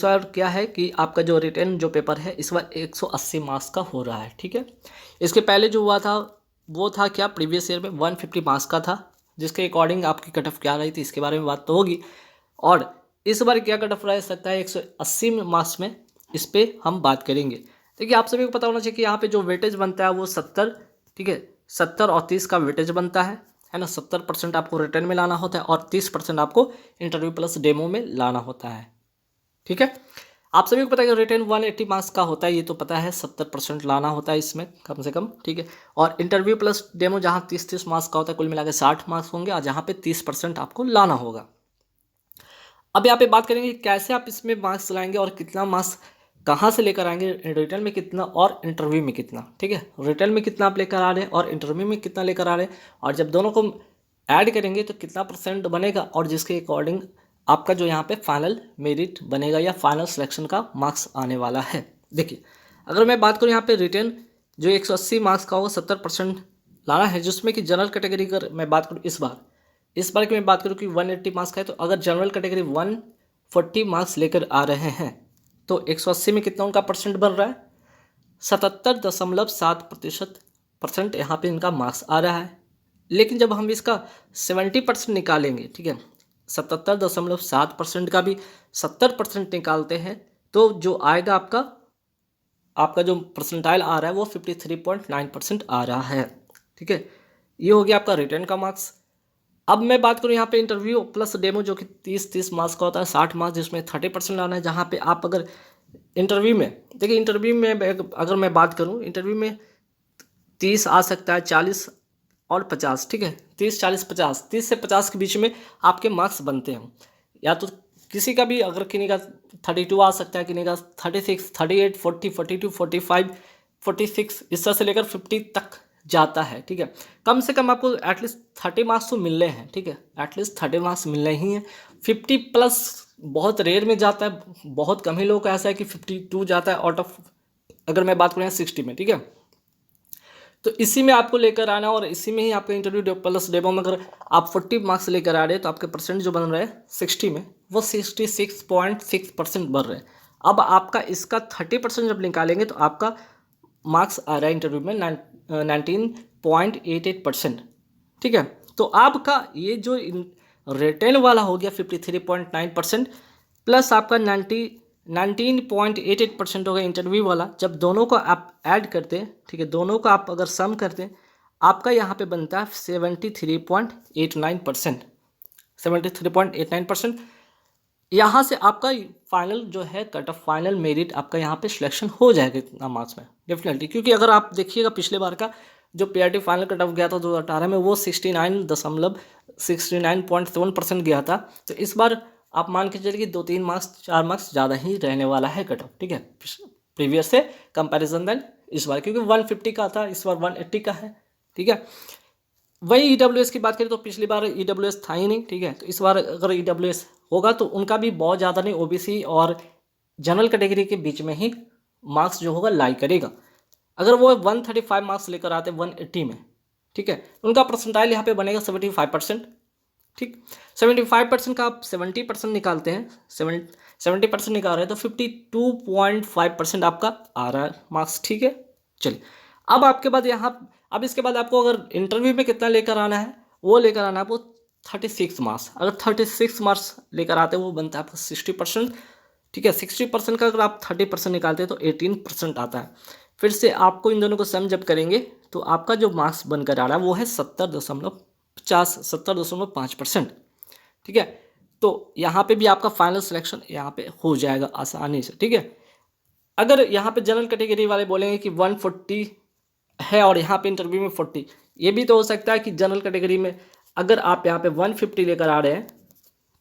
Sir क्या है कि आपका जो रिटन जो पेपर है इस बार 180 मार्क्स का हो रहा है, ठीक है। इसके पहले जो हुआ था वो था क्या, प्रीवियस ईयर में 150 मार्क्स का था, जिसके अकॉर्डिंग आपकी कट ऑफ क्या रही थी इसके बारे में बात तो होगी। और इस बार क्या कट ऑफ रह सकता है 180 मार्क्स में, इस पर हम बात करेंगे। देखिए आप सभी को पता होना चाहिए कि यहाँ पे जो वेटेज बनता है वो 70, ठीक है, 70 और 30 का वेटेज बनता है ना। 70% आपको रिटर्न में लाना होता है और 30% आपको इंटरव्यू प्लस डेमो में लाना होता है, ठीक है। आप सभी को पता है कि रिटर्न 180 मार्क्स का होता है, ये तो पता है। 70% लाना होता है इसमें कम से कम, ठीक है। और इंटरव्यू प्लस डेमो जहाँ 30-30 मार्क्स का होता है, कुल मिला के 60 मार्क्स होंगे और जहाँ पे 30% आपको लाना होगा। अब यहाँ पे बात करेंगे कैसे आप इसमें मार्क्स लाएंगे और कितना मार्क्स कहाँ से लेकर आएंगे, रिटर्न में कितना और इंटरव्यू में कितना, ठीक है। रिटर्न में कितना आप लेकर आ रहे हैं और इंटरव्यू में कितना लेकर आ रहे हैं, और जब दोनों को ऐड करेंगे तो कितना परसेंट बनेगा, और जिसके अकॉर्डिंग आपका जो यहाँ पे फाइनल मेरिट बनेगा या फाइनल सिलेक्शन का मार्क्स आने वाला है। देखिए अगर मैं बात करूँ यहाँ पे रिटर्न जो 180 मार्क्स का होगा 70% लाना है, जिसमें कि जनरल कैटेगरी अगर मैं बात करूँ इस बार की मैं बात करूँ कि 180 मार्क्स का है, तो अगर जनरल कैटेगरी 140 मार्क्स लेकर आ रहे हैं तो 180 में कितना उनका परसेंट बन रहा है, 77.7% यहाँ पे इनका मार्क्स आ रहा है। लेकिन जब हम इसका 70% निकालेंगे, ठीक है, 77.7% का भी 70% निकालते हैं तो जो आएगा आपका जो परसेंटाइल आ रहा है वो 53.9% आ रहा है, ठीक है। ये हो गया आपका रिटर्न का मार्क्स। अब मैं बात करूँ यहाँ पे इंटरव्यू प्लस डेमो जो कि 30 मार्क्स का होता है, 60 मार्क्स, जिसमें 30% लाना है। जहाँ पे आप अगर इंटरव्यू में देखिए, इंटरव्यू में अगर मैं बात करूँ, इंटरव्यू में 30 आ सकता है, 40 और 50, ठीक है, 30 40 50, 30 से 50 के बीच में आपके मार्क्स बनते हैं। या तो किसी का भी अगर किसी का 32 आ सकता है, किसी का 36, 38, 40, 42, 45, 46, इस तरह से लेकर 50 तक जाता है, ठीक है। कम से कम आपको एटलीस्ट 30 मार्क्स तो मिलने हैं, ठीक है, एटलीस्ट 30 मार्क्स मिलने ही हैं। 50 प्लस बहुत रेयर में जाता है, बहुत कम ही लोगों का ऐसा है कि 52 जाता है आउट ऑफ, अगर मैं बात करूँ 60 में, ठीक है। तो इसी में आपको लेकर आना और इसी में ही आपका इंटरव्यू प्लस डेमो में अगर आप 40 मार्क्स लेकर आ रहे हैं तो आपके परसेंट जो बन रहे हैं 60 में वो 66.6% बन रहे हैं। अब आपका इसका 30% जब निकालेंगे तो आपका मार्क्स आ रहा है इंटरव्यू में 19.88%, ठीक है। तो आपका ये जो रिटेन वाला हो गया 53.9% प्लस आपका 19.88% होगा इंटरव्यू वाला। जब दोनों को आप ऐड करते हैं, ठीक है, दोनों को आप अगर सम करते हैं, आपका यहाँ पे बनता है 73.89%, 73.89%। यहाँ से आपका फाइनल जो है कट ऑफ फाइनल मेरिट आपका यहाँ पे सिलेक्शन हो जाएगा इतना मार्क्स में डेफिनेटली। क्योंकि अगर आप देखिएगा पिछले बार का जो पीआरटी फाइनल कट ऑफ गया था 2018 में वो 69.7% गया था। तो इस बार आप मान के चलिए कि 2-3 मार्क्स 4 मार्क्स ज़्यादा ही रहने वाला है कट ऑफ, ठीक है, प्रीवियस से कंपैरिजन देन इस बार, क्योंकि 150 का था, इस बार 180 का है, ठीक है। वही ईडब्ल्यूएस की बात करें तो पिछली बार ईडब्ल्यूएस था ही नहीं, ठीक है। तो इस बार अगर ईडब्ल्यूएस होगा तो उनका भी बहुत ज़्यादा नहीं, ओबीसी और जनरल कैटेगरी के बीच में ही मार्क्स जो होगा लाई करेगा। अगर वो 135 मार्क्स लेकर आते 180 में, ठीक है, उनका परसेंटाइल यहाँ पे बनेगा 75%, ठीक। 75% का आप 70% निकालते हैं, 70% निकाल रहे हैं तो 52.5% आपका आ रहा है मार्क्स, ठीक है। चलिए अब आपके बाद अब इसके बाद आपको अगर इंटरव्यू में कितना लेकर आना है, वो लेकर आना है आपको 36 मार्क्स। अगर 36 मार्क्स लेकर आते हैं वो बनता है आपका 60%, ठीक है। 60% का अगर आप 30% निकालते हैं तो 18% आता है। फिर से आपको इन दोनों को सम जब करेंगे तो आपका जो मार्क्स बनकर आ रहा है वो है 70.5%, ठीक है। तो यहाँ पे भी आपका फाइनल सिलेक्शन यहाँ पे हो जाएगा आसानी से, ठीक है। अगर यहाँ पे जनरल कैटेगरी वाले बोलेंगे कि 140 है और यहाँ पे इंटरव्यू में 40, ये भी तो हो सकता है कि जनरल कैटेगरी में अगर आप यहाँ पे 150 लेकर आ रहे हैं,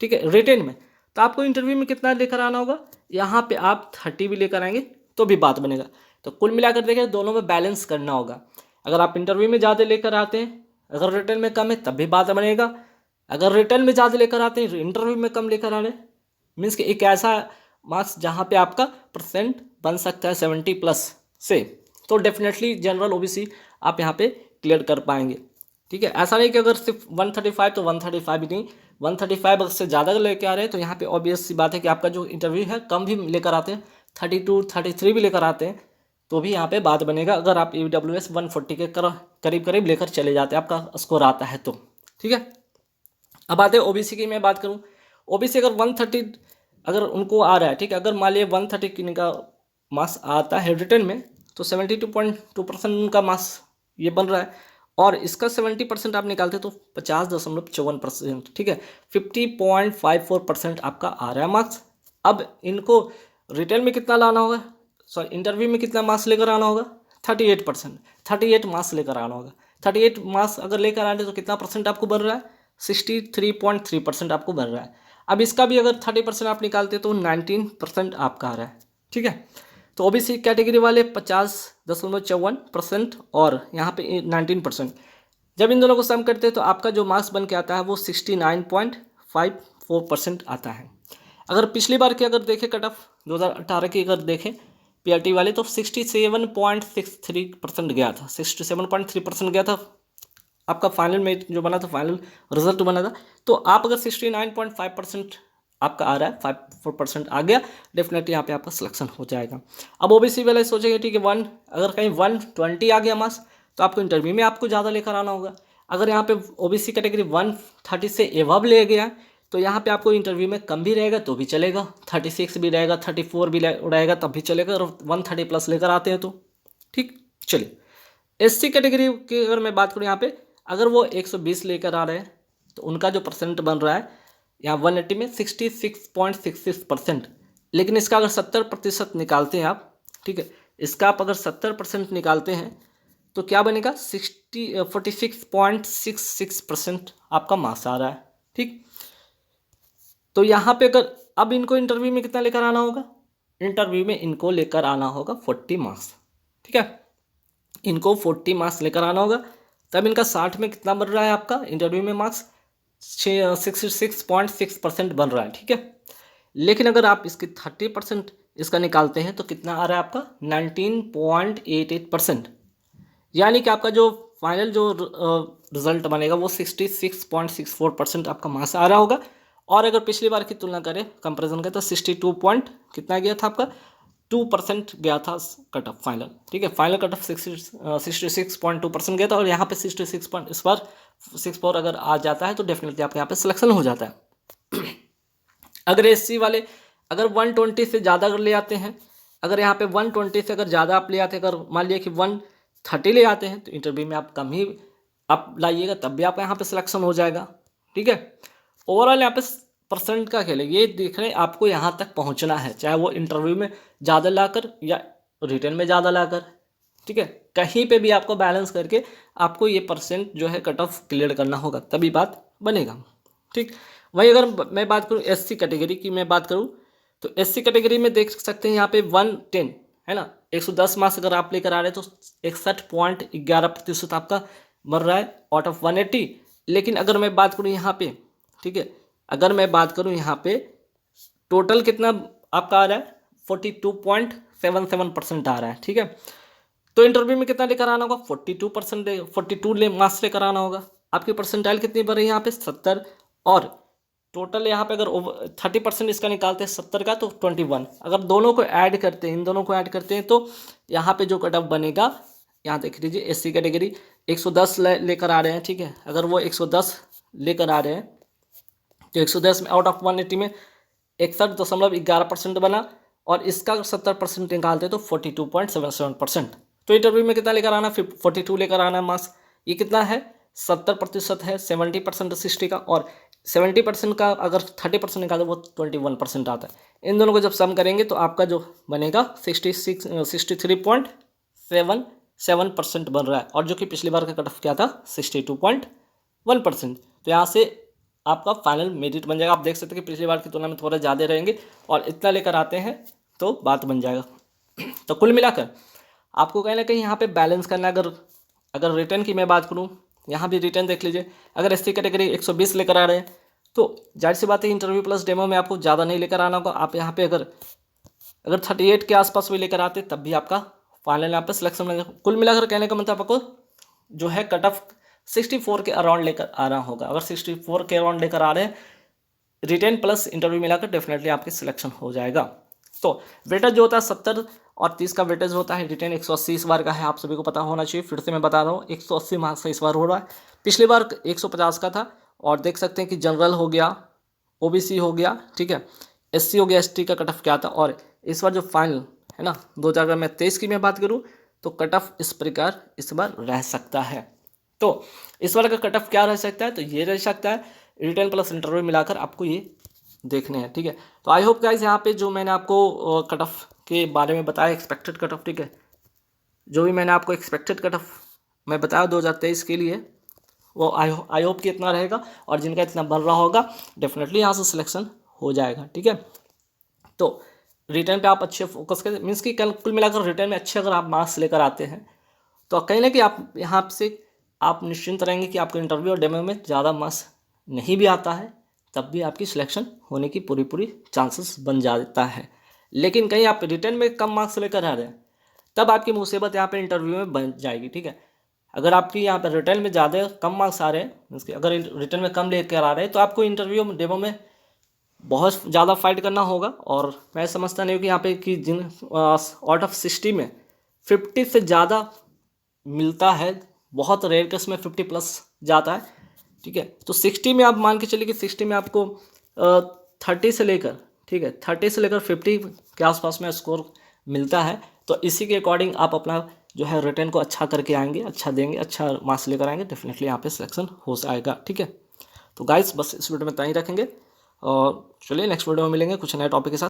ठीक है, रिटेन में, तो आपको इंटरव्यू में कितना लेकर आना होगा, यहाँ पे आप 30 भी लेकर आएंगे तो भी बात बनेगा। तो कुल मिलाकर देखें दोनों में बैलेंस करना होगा। अगर आप इंटरव्यू में ज़्यादा लेकर आते हैं, अगर रिटर्न में कम है तब भी बात बनेगा। अगर रिटर्न में ज़्यादा लेकर आते हैं, इंटरव्यू में कम लेकर आ रहे हैं, मीन्स कि एक ऐसा मार्क्स जहाँ पे आपका परसेंट बन सकता है 70+ से, तो डेफिनेटली जनरल ओबीसी आप यहाँ पे क्लियर कर पाएंगे, ठीक है। ऐसा नहीं कि अगर सिर्फ 135 तो 135 ही नहीं, 135 से ज़्यादा लेकर आ रहे हैं तो यहाँ पे ऑब्वियस सी बात है कि आपका जो इंटरव्यू है कम भी लेकर आते हैं, 32 33 भी लेकर आते हैं तो भी यहाँ पे बात बनेगा, अगर आप EWS 140 के करीब करीब लेकर चले जाते हैं, आपका स्कोर आता है तो। ठीक है, अब आते हैं OBC की मैं बात करूँ। OBC अगर 130 अगर उनको आ रहा है, ठीक है, अगर मान लिया 130 का मार्क्स आता है रिटर्न में तो 72.2% उनका मार्क्स ये बन रहा है, और इसका 70% आप निकालते तो 50.54%, ठीक है, 50.54% आपका आ रहा है मार्क्स। अब इनको रिटर्न में कितना लाना होगा, सॉरी इंटरव्यू में कितना मार्क्स लेकर आना होगा, 38%, 38 मार्क्स लेकर आना होगा। 38 मार्क्स अगर लेकर आने तो कितना परसेंट आपको बन रहा है, 63.3% आपको बन रहा है। अब इसका भी अगर 30% आप निकालते तो 19% आपका आ रहा है। ठीक है, तो OBC कैटेगरी वाले 50.54% और यहाँ पे 19%, जब इन दोनों को सम करते हैं तो आपका जो मार्क्स बन के आता है वो 69.54% आता है। अगर पिछली बार की अगर देखें कट ऑफ 2018 की अगर देखें PRT वाले तो 67.63% गया था, 67.3% गया था आपका फाइनल में जो बना था, फाइनल रिजल्ट बना था। तो आप अगर 69.5% आपका आ रहा है, 54% आ गया, डेफिनेटली यहाँ पे आपका सिलेक्शन हो जाएगा। अब OBC वाले सोचेंगे ठीक है अगर कहीं 120 आ गया मार्क्स तो आपको इंटरव्यू में आपको ज़्यादा लेकर आना होगा। अगर यहाँ पे OBC कैटेगरी 130 से एवब ले गया तो यहाँ पे आपको इंटरव्यू में कम भी रहेगा तो भी चलेगा, 36 भी रहेगा, 34 भी रहेगा तब भी चलेगा, और 130 प्लस लेकर आते हैं तो ठीक। चलिए SC कैटेगरी की अगर मैं बात करूँ, यहाँ पे अगर वो 120 लेकर आ रहे हैं तो उनका जो परसेंट बन रहा है यहाँ 180 में 66.66%, लेकिन इसका अगर 70% निकालते हैं आप, ठीक है, इसका आप अगर 70% निकालते हैं तो क्या बनेगा, 46.66% आपका मार्क्स आ रहा है। ठीक, तो यहाँ पे अगर अब इनको इंटरव्यू में कितना लेकर आना होगा, इंटरव्यू में इनको लेकर आना होगा 40 मार्क्स। ठीक है, इनको 40 मार्क्स लेकर आना होगा, तब इनका 60 में कितना बन रहा है आपका इंटरव्यू में मार्क्स, 66.6% बन रहा है। ठीक है, लेकिन अगर आप इसकी 30% इसका निकालते हैं तो कितना आ रहा है आपका 19.88%, यानी कि आपका जो फाइनल जो रिजल्ट बनेगा वो 66.64% आपका मार्क्स आ रहा होगा। और अगर पिछली बार की तुलना करें, कंपैरिजन करें तो 62 पॉइंट कितना गया था आपका, 2% गया था कट ऑफ फाइनल। ठीक है, फाइनल कट ऑफ 66.2% गया था, और यहाँ पे 66 पॉइंट इस बार 64 अगर आ जाता है तो डेफिनेटली आपके यहाँ पे सिलेक्शन हो जाता है। अगर SC वाले अगर 120 से ज़्यादा अगर ले आते हैं, अगर यहाँ पे 120 से अगर ज़्यादा आप ले आते हैं, अगर मान लिया कि 130 ले आते हैं तो इंटरव्यू में आप कम ही आप लाइएगा तब भी आपका यहाँ पे सिलेक्शन हो जाएगा। ठीक है, ओवरऑल यहाँ पे परसेंट का खेल है, ये देख रहे हैं आपको यहाँ तक पहुँचना है, चाहे वो इंटरव्यू में ज़्यादा लाकर या रिटर्न में ज़्यादा लाकर। ठीक है, कहीं पे भी आपको बैलेंस करके आपको ये परसेंट जो है कट ऑफ क्लियर करना होगा, तभी बात बनेगा। ठीक, वही अगर मैं बात करूँ SC कैटेगरी की मैं बात करूँ तो SC कैटेगरी में देख सकते हैं यहाँ पे 110 है ना, 110 मार्क्स अगर आप लेकर आ रहे हैं तो 61.11% आपका बन रहा है आउट ऑफ 180। लेकिन अगर मैं बात करूँ यहाँ पे, ठीक है, अगर मैं बात करूँ यहाँ पे टोटल कितना आपका आ रहा है 42.77% आ रहा है। ठीक है, तो इंटरव्यू में कितना लेकर आना होगा, 42 मार्क्स लेकर आना होगा। आपकी परसेंटाइल कितनी बढ़ रही है यहाँ पे 70, और टोटल यहाँ पे अगर 30% इसका निकालते हैं 70 का तो 21, अगर दोनों को ऐड करते हैं, इन दोनों को ऐड करते हैं तो यहाँ पे जो कट ऑफ बनेगा, यहाँ देख लीजिए SC कैटेगरी 110 लेकर आ रहे हैं। ठीक है, अगर वो 110 लेकर आ रहे हैं तो 110 में आउट ऑफ 180 में 61.11% बना, और इसका 70% निकालते तो 42.77%। तो इंटरव्यू में कितना लेकर आना, 42 लेकर आना मार्क्स, ये कितना है 70% है, 70% 60 का, और 70% का अगर 30% निकाले वो 21% आता है। इन दोनों को जब सम करेंगे तो आपका जो बनेगा 63.77% बन रहा है, और जो कि पिछली बार का कट ऑफ क्या था 62.1%। तो यहाँ से आपका फाइनल मेरिट बन जाएगा। आप देख सकते हैं कि पिछली बार की तुलना में थोड़ा ज़्यादा रहेंगे, और इतना लेकर आते हैं तो बात बन जाएगा। तो कुल मिलाकर आपको कहीं ना कहीं यहाँ पे बैलेंस करना है। अगर रिटर्न की मैं बात करूँ, यहाँ भी रिटर्न देख लीजिए, अगर SC कैटेगरी 120 लेकर आ रहे हैं तो जाहिर सी बात है इंटरव्यू प्लस डेमो में आपको ज़्यादा नहीं लेकर आना होगा। आप यहाँ पे अगर 38 के आसपास भी लेकर आते तब भी आपका फाइनल यहाँ पे सिलेक्शन मिलेगा। कुल मिलाकर कहने का मतलब आपको जो है कट ऑफ 64 के अराउंड लेकर आना होगा। अगर 64 के अराउंड लेकर आ रहे हैं रिटेन प्लस इंटरव्यू मिलाकर डेफिनेटली आपके सिलेक्शन हो जाएगा। तो वेटेज जो होता है 70 और 30 का वेटेज होता है। रिटेन 180 इस बार का है, आप सभी को पता होना चाहिए। फिर से मैं बता रहा हूँ 180 मार्क्स का इस बार हो रहा है। पिछली बार 150 का था। और देख सकते हैं कि जनरल हो गया, ओबीसी हो गया, ठीक है, एससी हो गया, एसटी का कट ऑफ क्या था। और इस बार जो फाइनल है ना 2023 की मैं बात करूँ तो कट ऑफ इस प्रकार इस बार रह सकता है। तो इस बार का कट ऑफ क्या रह सकता है, तो ये रह सकता है रिटेन प्लस इंटरव्यू मिलाकर आपको ये देखने हैं, ठीक है। तो आई होप गाइस यहाँ पे जो मैंने आपको कट ऑफ के बारे में बताया, एक्सपेक्टेड कट ऑफ, ठीक है, जो भी मैंने आपको एक्सपेक्टेड कट ऑफ मैं बताया 2023 के लिए, वो आई होप कि इतना रहेगा। और जिनका इतना बन रहा होगा डेफिनेटली यहाँ से सिलेक्शन हो जाएगा, ठीक है। तो रिटर्न पे आप अच्छे फोकस करें, मीन्स कि कुल मिलाकर रिटर्न में अच्छे अगर आप मार्क्स लेकर आते हैं तो कहीं ना कहीं आप यहाँ से आप निश्चिंत रहेंगे कि आपको इंटरव्यू और डेमो में ज़्यादा मार्क्स नहीं भी आता है तब भी आपकी सिलेक्शन होने की पूरी चांसेस बन जाता है। लेकिन कहीं आप रिटर्न में कम मार्क्स लेकर आ रहे हैं तब आपकी मुसीबत यहाँ पे इंटरव्यू में बन जाएगी, ठीक है। अगर आपकी यहाँ पर रिटर्न में ज़्यादा कम मार्क्स आ रहे हैं, मीन्स कि अगर रिटर्न में कम लेकर आ रहे हैं तो आपको इंटरव्यू डेमो में बहुत ज़्यादा फाइट करना होगा। और मैं समझता नहीं हूँ कि यहाँ पे कि जिन आउट ऑफ 60 में 50 से ज़्यादा मिलता है, बहुत रेयर केस में 50 प्लस जाता है, ठीक है। तो 60 में आप मान के चलिए कि 60 में आपको 30 से लेकर, ठीक है, 30 से लेकर 50 के आसपास में स्कोर मिलता है। तो इसी के अकॉर्डिंग आप अपना जो है रिटर्न को अच्छा करके आएंगे, अच्छा देंगे, अच्छा मार्क्स लेकर आएंगे, डेफिनेटली यहाँ पे सिलेक्शन हो जाएगा, ठीक है। तो गाइस बस इस वीडियो में इतना ही रखेंगे और चलिए नेक्स्ट वीडियो में मिलेंगे कुछ नए टॉपिक के साथ।